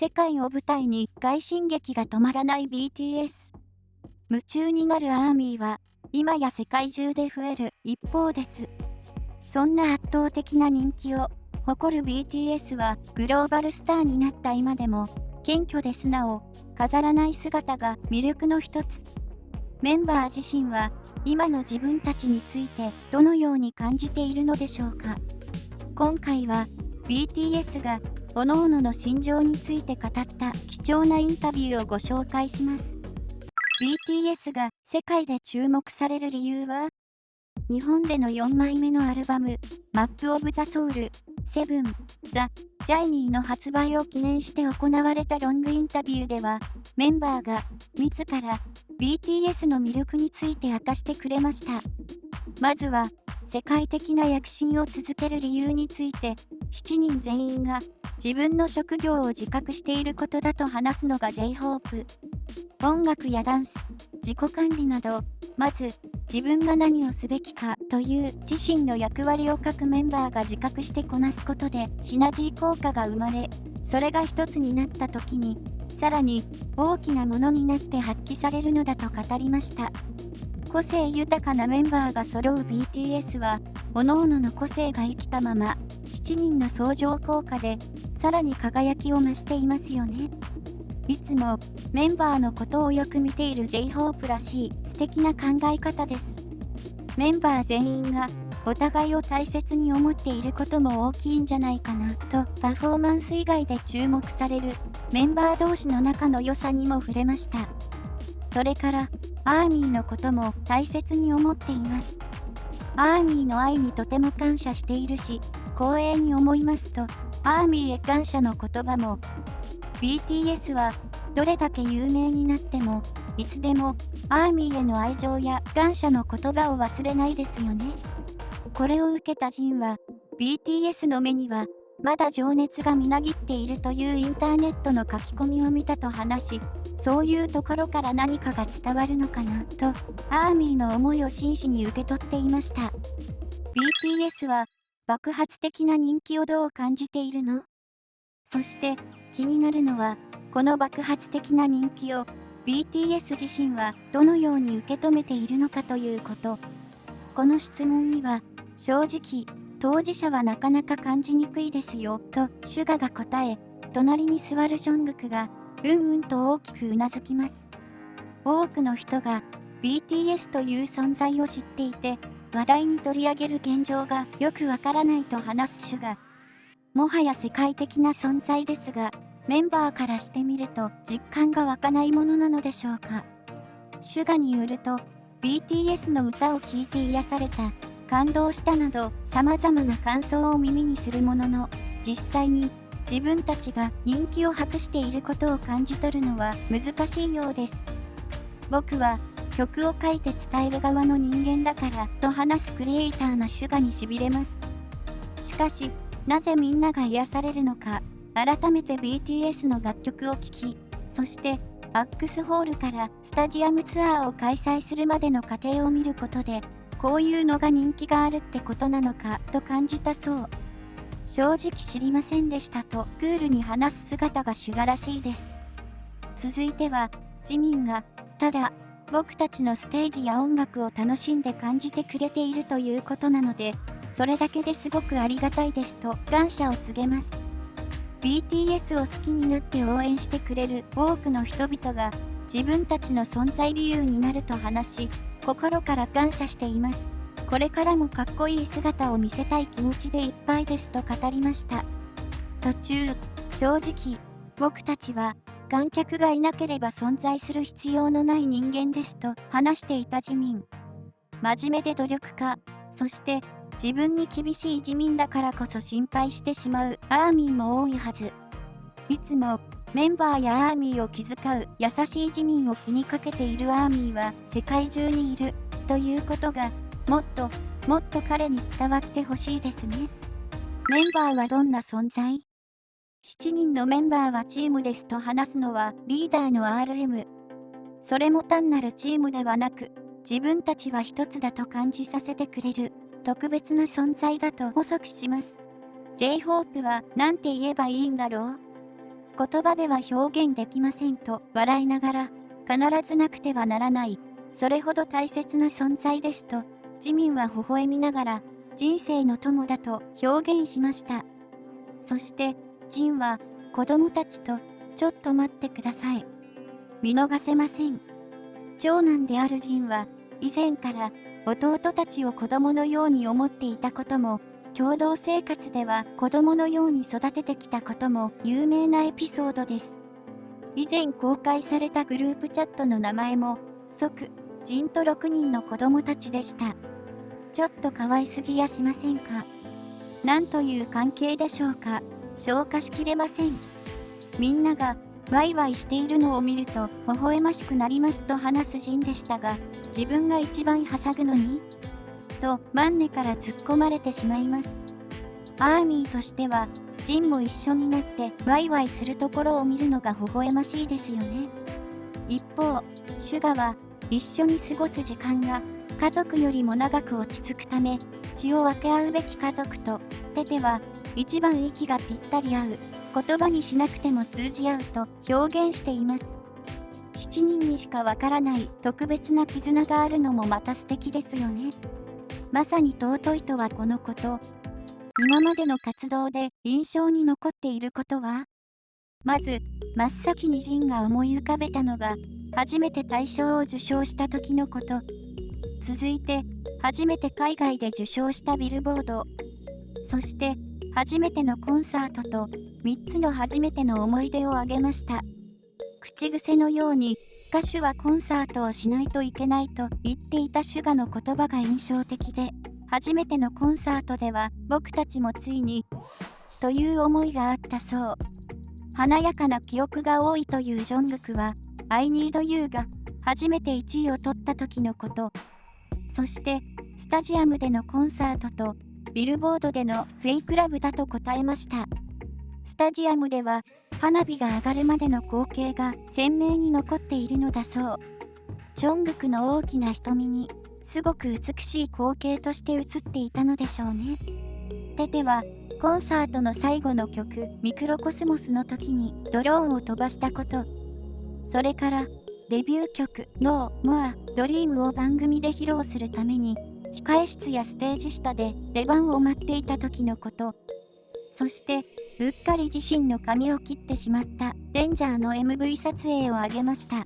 世界を舞台に快進撃が止まらない BTS。夢中になるアーミーは今や世界中で増える一方です。そんな圧倒的な人気を誇る BTS はグローバルスターになった今でも謙虚で素直、飾らない姿が魅力の一つ。メンバー自身は今の自分たちについてどのように感じているのでしょうか。今回は BTS が各々の心情について語った貴重なインタビューをご紹介します。BTS が世界で注目される理由は、日本での4枚目のアルバム、Map of the Soul、7、The Journey の発売を記念して行われたロングインタビューでは、メンバーが自ら BTS の魅力について明かしてくれました。まずは、世界的な躍進を続ける理由について、7人全員が自分の職業を自覚していることだと話すのが J-HOPE。音楽やダンス、自己管理など、まず自分が何をすべきかという自身の役割を各メンバーが自覚してこなすことでシナジー効果が生まれ、それが一つになった時に、さらに大きなものになって発揮されるのだと語りました。個性豊かなメンバーが揃う BTS は、各々の個性が生きたまま、7人の相乗効果で、さらに輝きを増していますよね。いつもメンバーのことをよく見ている J-HOPE らしい素敵な考え方です。メンバー全員がお互いを大切に思っていることも大きいんじゃないかなと、パフォーマンス以外で注目されるメンバー同士の仲の良さにも触れました。それからアーミーのことも大切に思っています。アーミーの愛にとても感謝しているし、光栄に思いますと、アーミーへ感謝の言葉も、BTS はどれだけ有名になっても、いつでもアーミーへの愛情や感謝の言葉を忘れないですよね。これを受けたジンは、BTS の目には、まだ情熱がみなぎっているというインターネットの書き込みを見たと話し、そういうところから何かが伝わるのかなと、アーミーの思いを真摯に受け取っていました。BTS は爆発的な人気をどう感じているの？そして気になるのは、この爆発的な人気を BTS 自身はどのように受け止めているのかということ。この質問には、正直、当事者はなかなか感じにくいですよ、とシュガが答え、隣に座るジョングクが、うんうんと大きくうなずきます。多くの人が BTS という存在を知っていて、話題に取り上げる現状がよくわからないと話すシュガ。もはや世界的な存在ですが、メンバーからしてみると実感が湧かないものなのでしょうか。シュガによると、BTS の歌を聴いて癒された、感動したなど様々な感想を耳にするものの、実際に自分たちが人気を博していることを感じ取るのは難しいようです。僕は曲を書いて伝える側の人間だからと話すクリエイターなシュガに痺れます。しかし、なぜみんなが癒されるのか、改めて BTS の楽曲を聴き、そしてアックスホールからスタジアムツアーを開催するまでの過程を見ることで、こういうのが人気があるってことなのかと感じたそう。正直知りませんでしたとクールに話す姿がシュガらしいです。続いては、ジミンが、ただ、僕たちのステージや音楽を楽しんで感じてくれているということなので、それだけですごくありがたいですと感謝を告げます。BTS を好きになって応援してくれる多くの人々が自分たちの存在理由になると話し、心から感謝しています。これからもかっこいい姿を見せたい気持ちでいっぱいですと語りました。途中、正直、僕たちは観客がいなければ存在する必要のない人間ですと話していたジミン。真面目で努力家、そして自分に厳しいジミンだからこそ心配してしまうアーミーも多いはず。いつもメンバーやアーミーを気遣う優しいジミンを気にかけているアーミーは世界中にいるということがもっともっと彼に伝わってほしいですね。メンバーはどんな存在？7人のメンバーはチームですと話すのはリーダーの RM。それも単なるチームではなく、自分たちは一つだと感じさせてくれる特別な存在だと補足します。J-HOPE は何て言えばいいんだろう？言葉では表現できませんと笑いながら、必ずなくてはならない、それほど大切な存在ですと、ジミンは微笑みながら、人生の友だと表現しました。そして、ジンは子供たちと、ちょっと待ってください。見逃せません。長男であるジンは、以前から弟たちを子供のように思っていたことも、共同生活では子供のように育ててきたことも有名なエピソードです。以前公開されたグループチャットの名前も、即、ジンと6人の子供たちでした。ちょっと可愛すぎやしませんか。なんという関係でしょうか。消化しきれません。みんながワイワイしているのを見ると微笑ましくなりますと話すジンでしたが、自分が一番はしゃぐのにとマンネから突っ込まれてしまいます。アーミーとしては、ジンも一緒になってワイワイするところを見るのが微笑ましいですよね。一方、シュガは一緒に過ごす時間が家族よりも長く落ち着くため、血を分け合うべき家族とテテは一番息がぴったり合う、言葉にしなくても通じ合うと表現しています。7人にしかわからない特別な絆があるのもまた素敵ですよね。まさに尊いとはこのこと。今までの活動で印象に残っていることは？まず、真っ先にジンが思い浮かべたのが、初めて大賞を受賞した時のこと。続いて、初めて海外で受賞したビルボード。そして、初めてのコンサートと、3つの初めての思い出を挙げました。口癖のように、歌手はコンサートをしないといけないと言っていたシュガの言葉が印象的で、初めてのコンサートでは僕たちもついに、という思いがあったそう。華やかな記憶が多いというジョングクは、I Need You が初めて1位を取った時のこと。そして、スタジアムでのコンサートと、ビルボードでのフェイクラブだと答えました。スタジアムでは、花火が上がるまでの光景が鮮明に残っているのだそう。ジョングクの大きな瞳に、すごく美しい光景として映っていたのでしょうね。テテは、コンサートの最後の曲、ミクロコスモスの時にドローンを飛ばしたこと。それから、デビュー曲、No More Dream を番組で披露するために、控え室やステージ下で出番を待っていた時のこと。そして、うっかり自身の髪を切ってしまったデンジャーの MV 撮影を挙げました。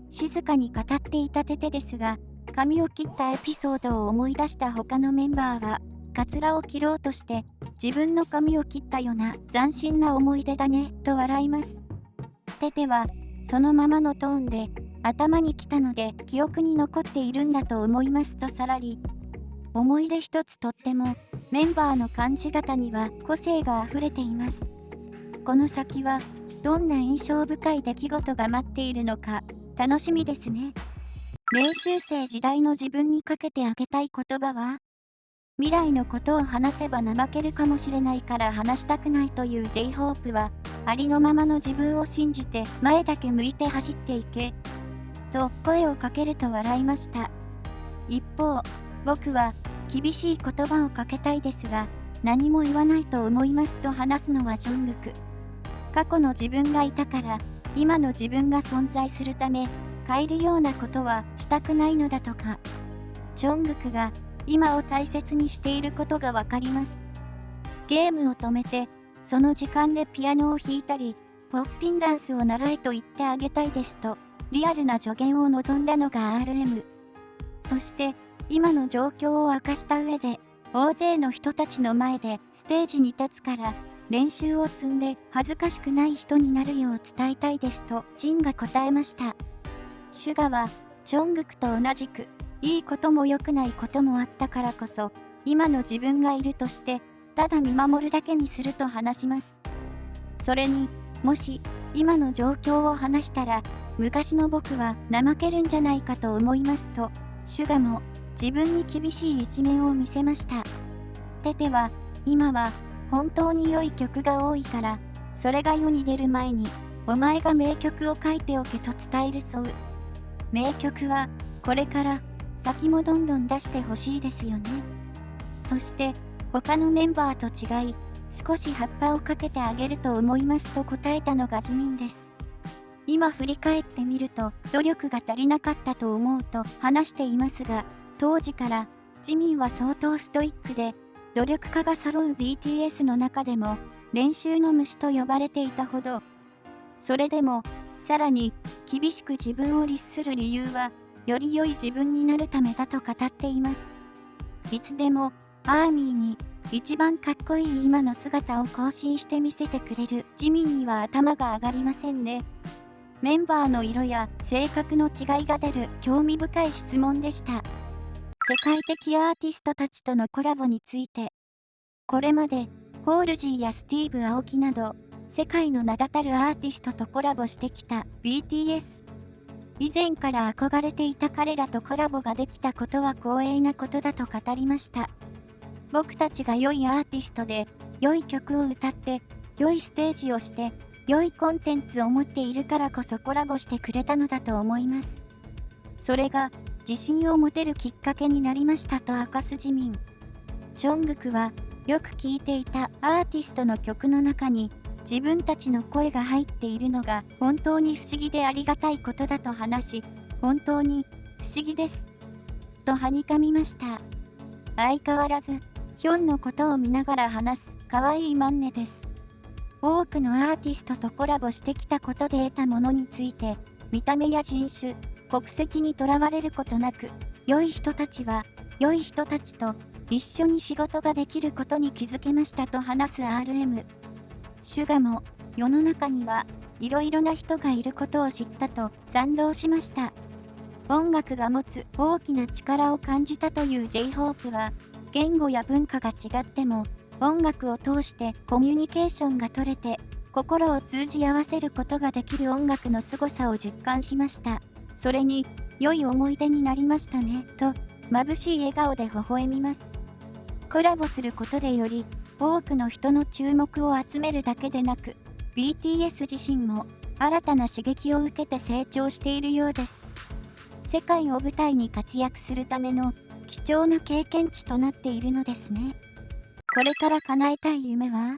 静かに語っていたテテですが、髪を切ったエピソードを思い出した他のメンバーは、カツラを切ろうとして自分の髪を切ったような斬新な思い出だねと笑います。テテはそのままのトーンで頭に来たので記憶に残っているんだと思いますとさらり、思い出一つとってもメンバーの感じ方には個性があふれています。この先はどんな印象深い出来事が待っているのか楽しみですね。練習生時代の自分にかけてあげたい言葉は、未来のことを話せば怠けるかもしれないから話したくないという J-HOPE は、ありのままの自分を信じて前だけ向いて走っていけ、と声をかけると笑いました。一方、僕は厳しい言葉をかけたいですが、何も言わないと思いますと話すのはジョングク。過去の自分がいたから、今の自分が存在するため、変えるようなことはしたくないのだとか。ジョングクが今を大切にしていることがわかります。ゲームを止めて、その時間でピアノを弾いたり、ポッピンダンスを習えと言ってあげたいですと、リアルな助言を望んだのが RM。そして、今の状況を明かした上で、大勢の人たちの前でステージに立つから、練習を積んで恥ずかしくない人になるよう伝えたいですと、ジンが答えました。シュガは、ジョングクと同じく、いいことも良くないこともあったからこそ、今の自分がいるとして、ただ見守るだけにすると話します。それに、もし、今の状況を話したら、昔の僕は怠けるんじゃないかと思いますと、シュガも自分に厳しい一面を見せました。テテは、今は本当に良い曲が多いから、それが世に出る前に、お前が名曲を書いておけと伝えるそう。名曲は、これから、先もどんどん出してほしいですよね。そして、他のメンバーと違い、少し葉っぱをかけてあげると思いますと答えたのがジミンです。今振り返ってみると努力が足りなかったと思うと話していますが、当時からジミンは相当ストイックで、努力家が揃う BTS の中でも練習の虫と呼ばれていたほど。それでもさらに厳しく自分を律する理由は、より良い自分になるためだと語っています。いつでもアーミーに一番かっこいい今の姿を更新して見せてくれるジミンには頭が上がりませんね。メンバーの色や性格の違いが出る興味深い質問でした。世界的アーティストたちとのコラボについて、これまでホールジーやスティーブ・アオキなど世界の名だたるアーティストとコラボしてきた BTS。以前から憧れていた彼らとコラボができたことは光栄なことだと語りました。僕たちが良いアーティストで良い曲を歌って良いステージをして良いコンテンツを持っているからこそコラボしてくれたのだと思います。それが自信を持てるきっかけになりましたと明かすジミン。ジョングクはよく聴いていたアーティストの曲の中に自分たちの声が入っているのが本当に不思議でありがたいことだと話し、本当に不思議ですとはにかみました。相変わらずヒョンのことを見ながら話す可愛いマンネです。多くのアーティストとコラボしてきたことで得たものについて、見た目や人種、国籍にとらわれることなく、良い人たちは良い人たちと一緒に仕事ができることに気づけましたと話す RM。シュガも世の中にはいろいろな人がいることを知ったと賛同しました。音楽が持つ大きな力を感じたという J-HOPE は、言語や文化が違っても音楽を通してコミュニケーションが取れて心を通じ合わせることができる音楽の凄さを実感しました。それに良い思い出になりましたねと眩しい笑顔で微笑みます。コラボすることでより多くの人の注目を集めるだけでなく、 BTS 自身も新たな刺激を受けて成長しているようです。世界を舞台に活躍するための貴重な経験値となっているのですね。これから叶えたい夢は？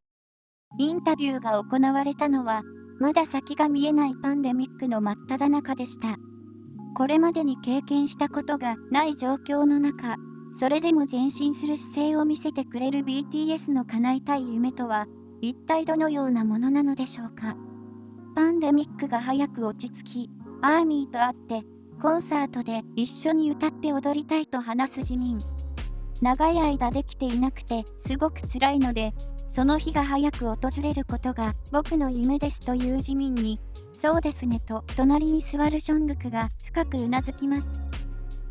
インタビューが行われたのは、まだ先が見えないパンデミックの真っ只中でした。これまでに経験したことがない状況の中、それでも前進する姿勢を見せてくれる BTS の叶えたい夢とは、一体どのようなものなのでしょうか。パンデミックが早く落ち着き、アーミーと会って、コンサートで一緒に歌って踊りたいと話すジミン。長い間できていなくてすごく辛いので、その日が早く訪れることが僕の夢ですというジミンに、そうですねと隣に座るジョングクが深くうなずきます。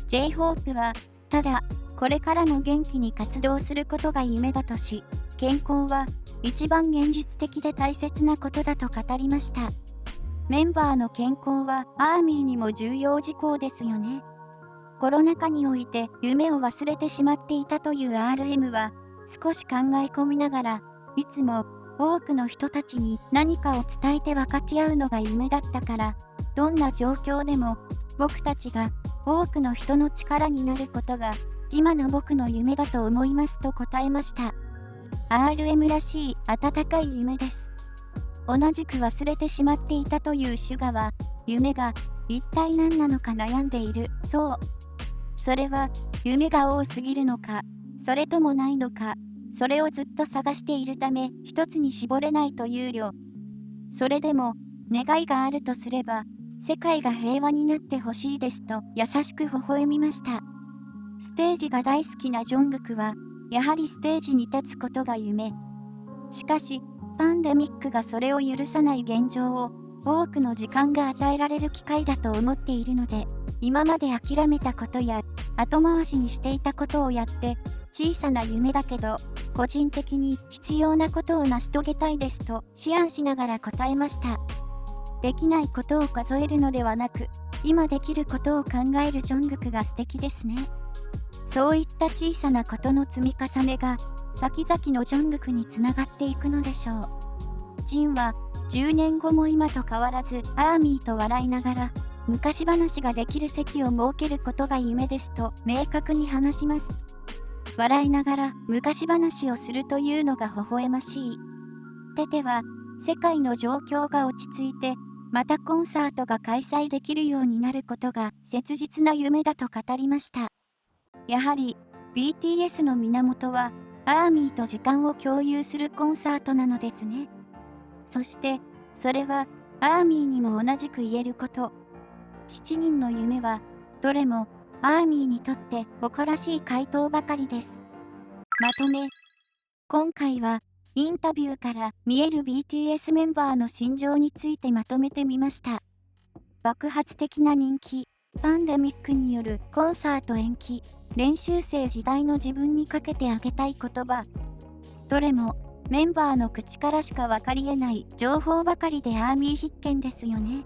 J-HOPE は、ただ、これからも元気に活動することが夢だとし、健康は一番現実的で大切なことだと語りました。メンバーの健康はアーミーにも重要事項ですよね。コロナ禍において夢を忘れてしまっていたという RM は、少し考え込みながら、いつも多くの人たちに何かを伝えて分かち合うのが夢だったから、どんな状況でも僕たちが多くの人の力になることが今の僕の夢だと思いますと答えました。RM らしい温かい夢です。同じく忘れてしまっていたというシュガは、夢が一体何なのか悩んでいる。そう。それは夢が多すぎるのか、それともないのか、それをずっと探しているため一つに絞れないというよ。それでも願いがあるとすれば、世界が平和になってほしいですと優しく微笑みました。ステージが大好きなジョングクは、やはりステージに立つことが夢。しかし、パンデミックがそれを許さない現状を多くの時間が与えられる機会だと思っているので、今まで諦めたことや後回しにしていたことをやって、小さな夢だけど個人的に必要なことを成し遂げたいですと思案しながら答えました。できないことを数えるのではなく、今できることを考えるジョングクが素敵ですね。そういった小さなことの積み重ねが先々のジョングクにつながっていくのでしょう。ジンは10年後も今と変わらずアーミーと笑いながら、昔話ができる席を設けることが夢ですと明確に話します。笑いながら昔話をするというのが微笑ましい。テテは世界の状況が落ち着いて、またコンサートが開催できるようになることが切実な夢だと語りました。やはり BTS の源はアーミーと時間を共有するコンサートなのですね。そしてそれはアーミーにも同じく言えること。7人の夢はどれもアーミーにとって誇らしい回答ばかりです。まとめ。今回はインタビューから見える BTS メンバーの心情についてまとめてみました。爆発的な人気、パンデミックによるコンサート延期、練習生時代の自分にかけてあげたい言葉。どれもメンバーの口からしか分かり得ない情報ばかりでアーミー必見ですよね。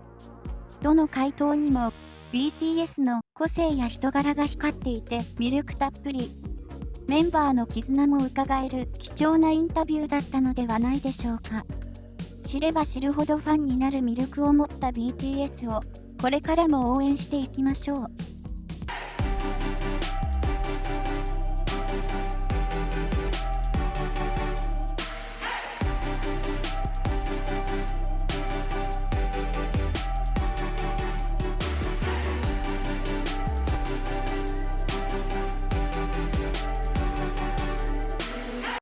どの回答にも BTS の個性や人柄が光っていて魅力たっぷり。メンバーの絆も伺える貴重なインタビューだったのではないでしょうか。知れば知るほどファンになる魅力を持った BTS をこれからも応援していきましょう。